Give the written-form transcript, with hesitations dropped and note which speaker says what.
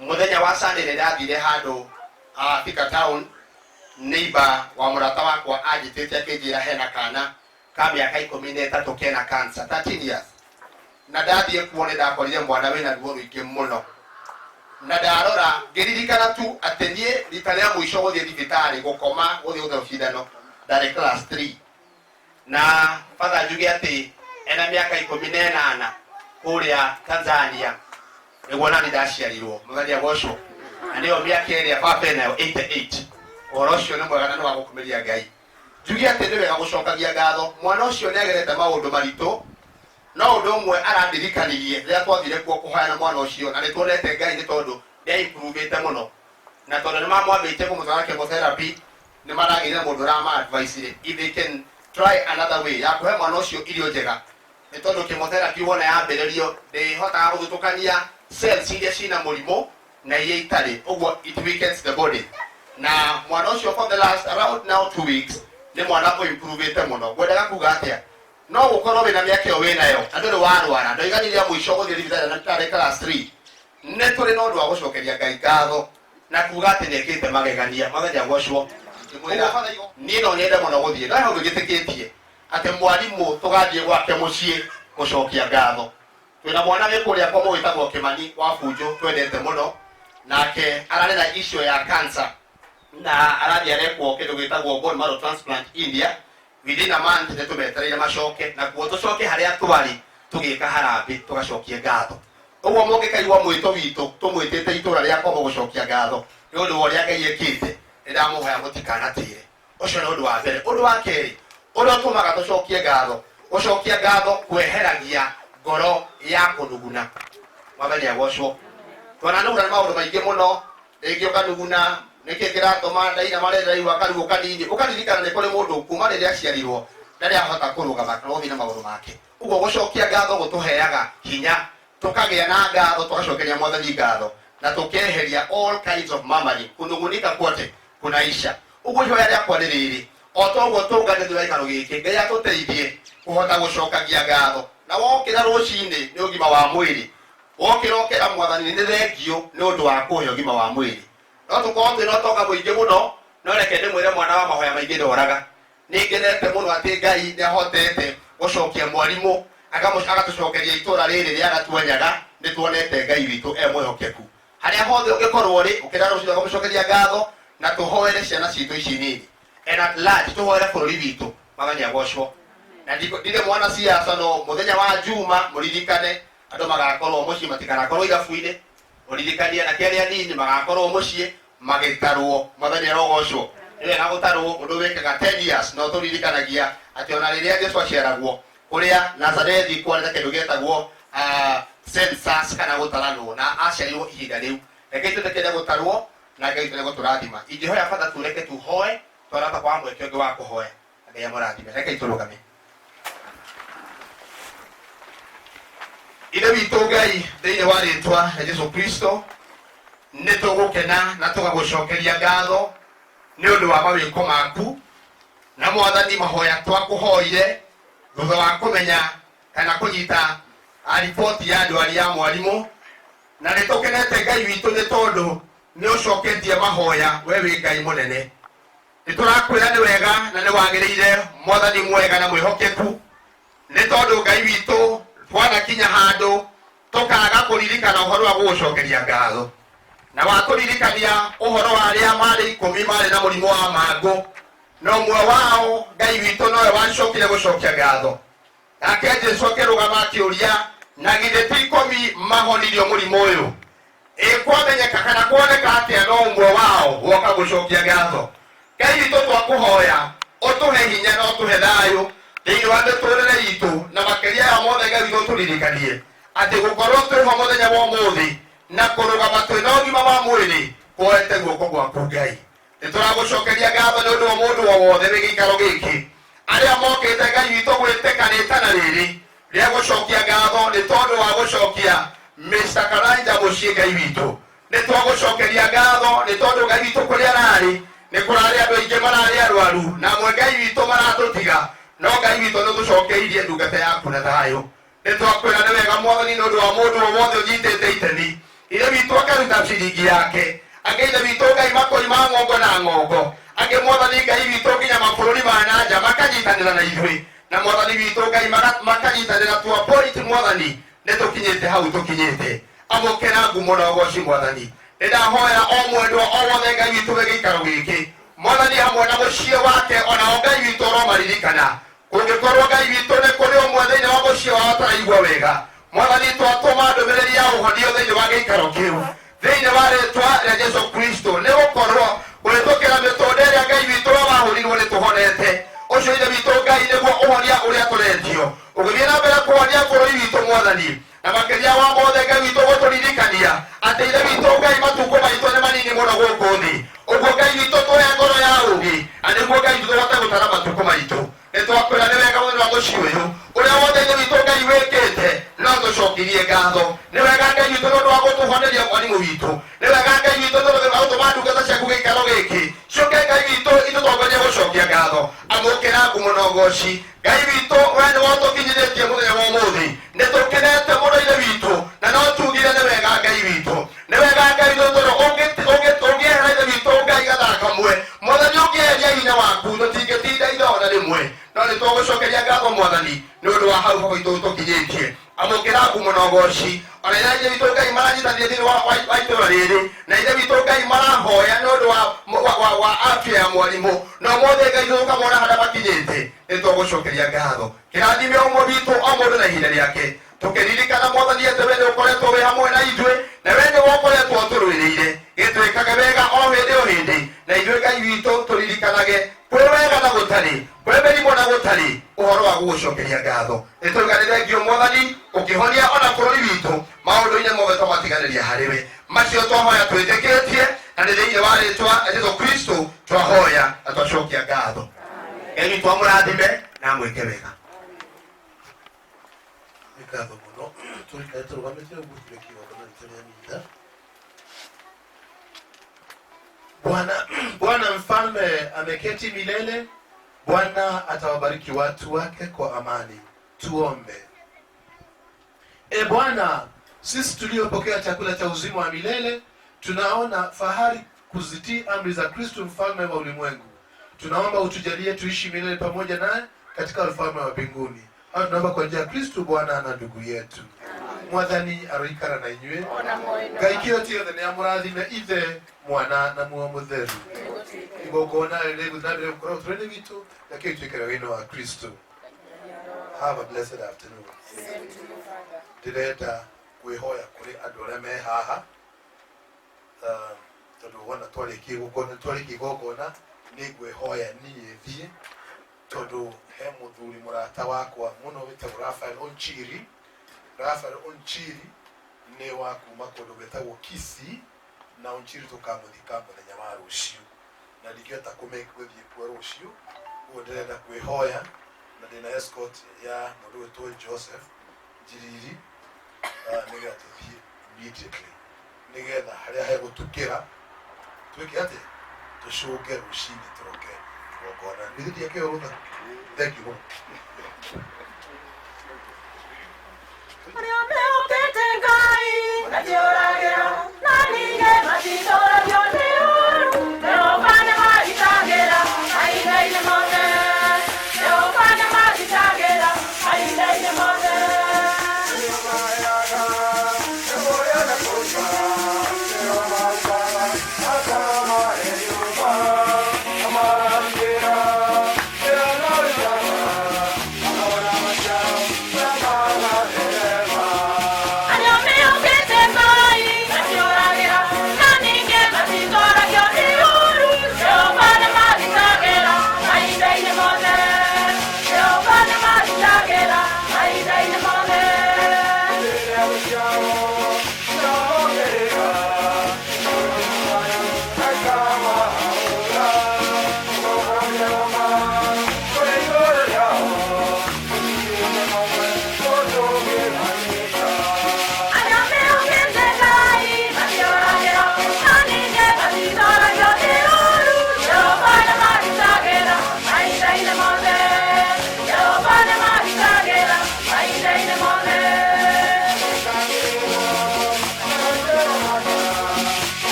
Speaker 1: muthenya wa Sunday ndathire handu Thika Town, neighbor wa murata wakwa ajitete akijira hena kana ka miaka 13 kena cancer 13 years, na ndathie kuone ndakorire mwana wina ruo ruingi muno, na ndarora ngiririkana tu atenie rita ria mwisho guthie thibitari gukoma guthie uthe cindano ndari class 3, na father njuge ati ena miaka 18 kuria Tanzania niguo nani ndaciarirwo muthenya goco, na niyo miaka iria baba nayo 88. Oro cio ni mwega na no gukumiria Ngai. Njuge ati ni wega gucokagia ngatho, mwana ucio ni agerete maundu maritu, no undu umwe arandirikanirie ria twathire kuo kuhoya na mwana ucio, na ni tuonete Ngai ni tondu ni improvete muno, na tondu ni mamwambite kumutwara chemotherapy, ni maragire mundu rama advice if they can try another way ya kuhe mwana ucio irio njega, ni tondu chemotherapy wona yambiririo ndihotaga guthutukania cells iria cina murimu na iria itari, uguo it weakens the body. Na mwana ucio for the last around now 2 weeks ni mwana ko improvete muno. Gwendaga kuga atia no gukorwo wina miaka iyo winayo anduri warwara ndoiganiria mwisho guthie thibitari na tare class 3 ne turi no ndu wa gucokeria Ngai ngatho na kuga ati nekite magegania mathenya gocwo ni no nyende muno guthie no hau gitikitie ati mwarimu tugathie gwake mucii gucokia ngatho. Twina mwana wikuria kwa mwitagwo Kimani wa Bunju twendete muno, nake ararĩ na issue ya cancer na arathie arekwo kindu gitagwo bone marrow transplant India within a month. Ne tumetereire macoke na kuo tucoke haria twari tugika harambi tugacokie ngatho. Uguo mungikaigua mwito witu tumwitite itura ria kwa gucokia ngatho ni undu woria Ngai ekite, ndamuhoya mutikanatire. Ucio ni undu wa mbere. Undu wa keri uria tumaga tucokie ngatho, gucokia ngatho kweheragia ngoro ya kunuguna. Mwathani agocwo. Twananuguna ni maundu maingi muno, ringi ukanuguna niki kiratuma ndaina marenda iwa karugo kanini, ukaririkana ni kuri mundu kuma riria aciarirwo ndari ahota kurugama kana uthina maundu make. Uguo gucokia ngatho gutuheaga hinya, tukagia na ngatho tugacokeria Mwathani ngatho na tukeheria all kinds of murmuring, kunugunika kwote kunaisha. Uguo ihoya riakwa ni riri, o toguo tungane thura ikaro giki Ngai atuteithie kuhota gucokagia ngatho, na wokira rucini ni ugima wa mwiri, wokira Mwathani ni thengio ni undu wa kuhe ugima wa mwiri. No tukorwo twina utonga muingi muno, no reke ndimwire mwana wa mahoya maingi ndoraga ningenete muno ati Ngai ni ahotete gucokia mwarimu agatucokeria itura riri ria gatwenyaga. Ni tuonete Ngai witu mwihokeku haria hothe ungikorwo ri ukira rucio gumucokeria ngatho na tuhoere ciana citu ici nini, and at large tuhoere bururi witu. Mwathani agocwo. Na ndire mwana siasa no muthenya wa Juma muririkane andu magakorwo mucii matikanakorwo irabu-ini, muririkanie na kiaria nini magakorwo mucii magitarwo. Mwathani arogocwo. Ile na gutarwo undu wikaga 10 years no turirikanagia ati ona riria Jesu aciaragwo kuria Nazarethi kwareta kindu getagwo census kana gutaranwo, na aciarirwo ihinda riu. Reke tutekende gutarwo na Ngai tene guturathima. Ingihoya bata tureke tuhoe twarata kwa mweke ungi wa kuhoya. Ngai amurathime. Reke turugame. Ire witu Ngai thiini wa ritwa ya Jesu Kristo ni tugukena na tugagucokeria ngatho ni undu wa mawiko maku, na Mwathani mahoya twakuhoire thutha wa kumenya kana kunyita ripoti ya ndwari ya mwarimu, na ni tukenete Ngai witu ni tondu ni ucoketie mahoya we wi Ngai munene. Ni turakwira ni wega na ni wagiriire Mwathani mwega na mwihokeku, ni tondu Ngai witu twanakinya handu tukaga kuririkana uhoro wa gucokeria ngatho, na waturirikania uhoro wa aria mari 10 mari na murimu wa mango, no mwe wao Ngai witu nowe wacokire gucokia ngatho. Nake Jesu akirugama akiuria na githe ti 10 mahonirio murimu uyu, kwamenyeka kana kuoneka atia no mwe wao woka gucokia ngatho. Ngai witu twakuhoya utuhe hinya na utuhe thayu thiini wa miturire itu, na makiria ya mothe Ngai witu turirikanie ati gukorwo turiho muthenya wa umuthi na kurugama twina ugima wa mwiri kuoete guoko gwaku Ngai. Ni turagucokeria ngatho ni undu wa mundu wothe wi giikaro giki aria mokite Ngai witu gwitikanita na riri ria gucokia ngatho ni tondu wa gucokia Mr. Karanja mucii Ngai witu. Ni twagucokeria ngatho ni tondu Ngai witu kuria arari ni kurari andu aingi marari arwaru, na mwe Ngai witu maratutiga, no Ngai witu ni tucokeirie ndungata yaku na thayu. Ni twakwira ni wega Mwathani ni undu wa mundu wothe unyitite itemi ile bitu akaruta ciringi yake ageitha bitu Ngai makori ma ng'ongo na ng'ongo age mwathani Ngai bitu nginya mabũrũri ma nanja makanyitanĩra na ithuĩ na mwathani bitu Ngai makanyitanĩra to a point mwathani nĩtũkinyĩte hau tũkinyĩte amũkĩra ngumo na ũgooci mwathani nĩndahoya o mwendwa o wothe Ngai witũ we gĩikaro gĩkĩ mwathani hamwe na mũciĩ wake onao Ngai witũ ũromaririkana kũngĩkorwo Ngai witũ nĩ kũrĩ ũmwe thĩinĩ wa mũciĩ wao ũtaraigua wega mwathani twatũma ndũmĩrĩri ya ũhonio thĩinĩ wa gĩikaro kĩu thĩinĩ wa rĩtwa rĩa Jesũ Kristo nĩ gũkorwo kũrĩtũkĩra mĩtũnda ĩrĩa Ngai witũ wahũrirwo nĩ tũhonete ũcio ithe witũ Ngai nĩguo ũhonia ũrĩa tũretio ũgĩthiĩ na mbere kũhonia bũrũri witũ mwathani na makĩria wa mothe Ngai witũ gũtũririkania atĩ ithe witũ Ngai matukũ maitũ nĩ manini mũno gũkũ thĩ ũguo Ngai witũ tũhe ngoro ya ũũgĩ na nĩguo Ngai witũ tũhote gũtara matukũ maitũ nĩtwakwĩra nĩ wega mũthenya wa mũciĩ ũyũ ũrĩa wothe ithe witũ Ngai wĩkĩte no tũcokirie ngatho nĩ wega Ngai witũ nĩ ũndũ wa gũtũhoneria mwarimũ witũ nĩ wega Ngai witũ nĩ ũndũ wa gũtũma ndungata ciaku gĩikaro gĩkĩ cioke Ngai witũ itũtongorie gũcokia ngatho amũkĩra ngumo na ũgooci Ngai witũ we nĩ watũkinyithĩtie mũthenya wa ũmũthĩ nĩtũkenete mũno ithe witũ na no tugire nĩ wega Ngai witũ nĩ wega Ngai witũ tondũ ũngĩehera ithe witũ Ngai gathaa kamwe mwathani ũngĩeheria hinya waku tũtingĩtinda ithaa ona rĩmwe no nĩ twagũcokeria ngatho mwathani nĩ ũndũ wa hau hau itũ tũkinyĩtie amũkĩra ngumo na ũgooci ona ithe witũ Ngai maranyitanĩria thĩinĩ wa itũũra rĩrĩ na ithe witũ Ngai marahoya nĩ ũndũ wa afya ya mwarimũ na mothe Ngai tũkamona harĩa makinyĩte nĩ twagũcokeria ngatho kĩrathime ũmwe witũ o mũndũ na ihinda rĩake tũkĩririkana mwathani atĩ we nĩ ũkoretwo wĩ hamwe na ithuĩ na we nĩ wokoretwo tũrũĩrĩire gĩtwĩkage wega o hĩndĩ o hĩndĩ na ithuĩ Ngai witũ tũririkanage kwĩ wega na gũtarĩ kwĩ mĩrimũ na gũtarĩ ũhoro wa gũgũcokeria ngatho nĩtũiganĩre ngio mwathani ũkĩhonia ona bũrũri witũ maũndũ-inĩ mothe twamatiganĩria harĩwe macio twahoya twĩtĩkĩtie na nĩ thĩinĩ wa rĩtwa Jesũ Kristo twahoya na twacokia ngatho Ngai witũ amũrathime na amwĩke wega
Speaker 2: ngatho mũno tũrikae tũrũgamĩte ũguo tũrĩkiwa kana nĩtũrĩa mitha Bwana mfalme ameketi milele. Bwana atawabariki watu wake kwa amani. Tuombe. Bwana, sisi tuliopokea chakula cha uzima wa milele tunaona fahari kuzitii amri za Kristo mfalme wa ulimwengu. Tunaomba utujalie tuishi milele pamoja naye katika ufalme wa mbinguni. Au tunaomba kwa njia ya Kristo Bwana na ndugu yetu. Mwathani aroikara na inyuĩ Ngai kĩothe nĩ amũrathime ithe mwana na muoyo mũtheru igongona rĩrĩ gũthabĩre gũkorwo ũtũũro-inĩ witũ na kĩo ituĩke wĩra-inĩ wa Kristo. Have a blessed afternoon. Ndĩrenda kwĩhoya kũrĩ andũ arĩa me haha tondũ wona twarĩkia igongona nĩ ngwĩhoya niĩ thiĩ tondũ he mũthuri mũrata wakwa mũno wĩtagwo Raphael Onchiri. Raphael Onchiri nĩ wa kuma kũndũ gwĩtagwo Kisii na Onchiri tũkamũthika mũthenya wa rũciũ na ndingĩhota gũthiĩ kuo rũciũ ũguo ndĩrenda kwĩhoya na ndĩna escort ya mũndũ wĩtwo Joseph Njiriri nĩgetha tũthiĩ immediately nĩgetha harĩa hegũtukĩra twĩke atĩ tũcũnge rũcinĩ tũroke igongona nĩgĩthiĩ kĩo rũtha. Thank you. Nani